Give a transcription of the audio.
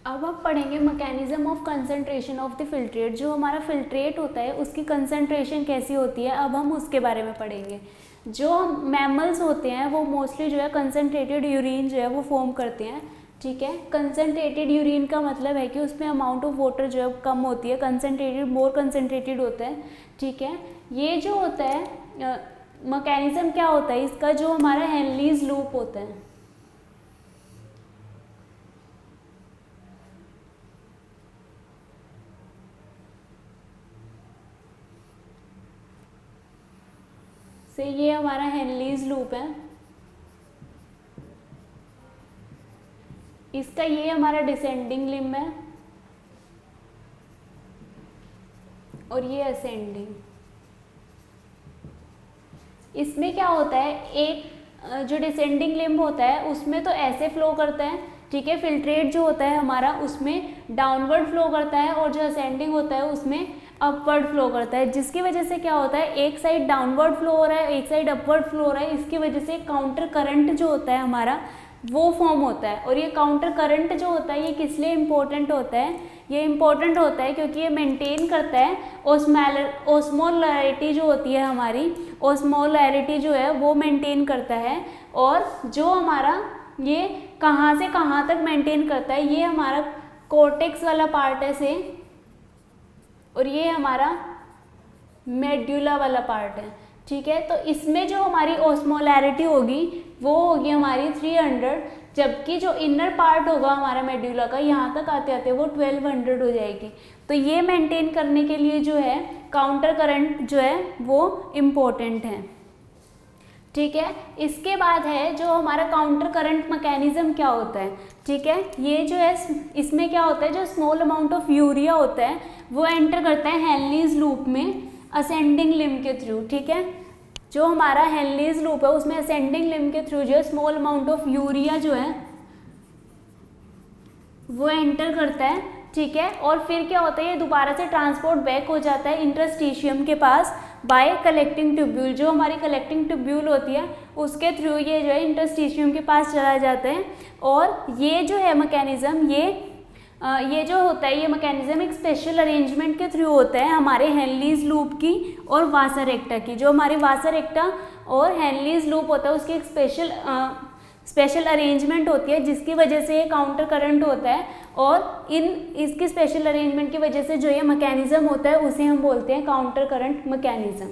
अब हम पढ़ेंगे mechanism of concentration of the filtrate. जो हमारा फिल्ट्रेट होता है उसकी कंसंट्रेशन कैसी होती है, अब हम उसके बारे में पढ़ेंगे। जो मैमल्स होते हैं वो मोस्टली जो है कंसनट्रेटेड यूरिन जो है वो फॉर्म करते हैं, ठीक है। कंसनट्रेटेड यूरिन का मतलब है कि उसमें अमाउंट ऑफ वाटर जो है कम होती है, कंसनट्रेटेड मोर कंसनट्रेटेड होता है, ठीक है। ये जो होता है मैकेनिज्म क्या होता है इसका, जो हमारा हेनलीज लूप होता है, से ये हमारा हेनलीज लूप है, इसका ये हमारा डिसेंडिंग लिम्ब है और ये असेंडिंग। इसमें क्या होता है, एक जो डिसेंडिंग लिम्ब होता है उसमें तो ऐसे फ्लो करता है, ठीक है। फिल्ट्रेट जो होता है हमारा उसमें डाउनवर्ड फ्लो करता है और जो असेंडिंग होता है उसमें अपवर्ड फ्लो करता है, जिसकी वजह से क्या होता है, एक साइड डाउनवर्ड फ्लो हो रहा है, एक साइड अपवर्ड फ्लो हो रहा है। इसकी वजह से काउंटर करंट जो होता है हमारा वो फॉर्म होता है। और ये काउंटर करंट जो होता है ये किस लिए इम्पोर्टेंट होता है, ये इम्पोर्टेंट होता है क्योंकि ये मेंटेन करता है ऑस्मोलैरिटी जो होती है हमारी, ऑस्मोलैरिटी जो है वो मेंटेन करता है। और जो हमारा ये कहाँ से कहाँ तक मेंटेन करता है, ये हमारा कॉर्टेक्स वाला पार्ट है से, और ये हमारा मेड्यूला वाला पार्ट है, ठीक है। तो इसमें जो हमारी ऑस्मोलैरिटी होगी वो होगी हमारी 300, जबकि जो इनर पार्ट होगा हमारा मेड्यूला का यहाँ तक आते आते वो 1200 हो जाएगी। तो ये मेंटेन करने के लिए जो है काउंटर करंट जो है वो इम्पोर्टेंट है, ठीक है। इसके बाद है जो हमारा काउंटर करंट मैकेनिज्म क्या होता है, ठीक है। ये जो है इसमें क्या होता है, जो स्मॉल अमाउंट ऑफ यूरिया होता है वो एंटर करता है हेनलीज लूप में असेंडिंग लिम्ब के थ्रू, ठीक है। जो हमारा हेनलीज लूप है उसमें असेंडिंग लिम्ब के थ्रू जो है स्मॉल अमाउंट ऑफ यूरिया जो है वो एंटर करता है, ठीक है। और फिर क्या होता है, ये दोबारा से ट्रांसपोर्ट बैक हो जाता है इंटरस्टिशियम के पास बाय कलेक्टिंग ट्यूब्यूल। जो हमारी कलेक्टिंग ट्यूब्यूल होती है उसके थ्रू ये जो है इंटरस्टिशियम के पास चला जाता है। और ये जो है मैकेनिज्म ये जो होता है ये मैकेनिज्म एक स्पेशल अरेंजमेंट के थ्रू होता है हमारे हेनलीज लूप की और वासा रेक्टा की। जो हमारी वासा रेक्टा और हेनलीज लूप होता है उसकी एक स्पेशल अरेंजमेंट होती है, जिसकी वजह से ये काउंटर करंट होता है। और इसकी स्पेशल अरेंजमेंट की वजह से जो ये मैकेनिज्म होता है उसे हम बोलते हैं काउंटर करंट मैकेनिज्म।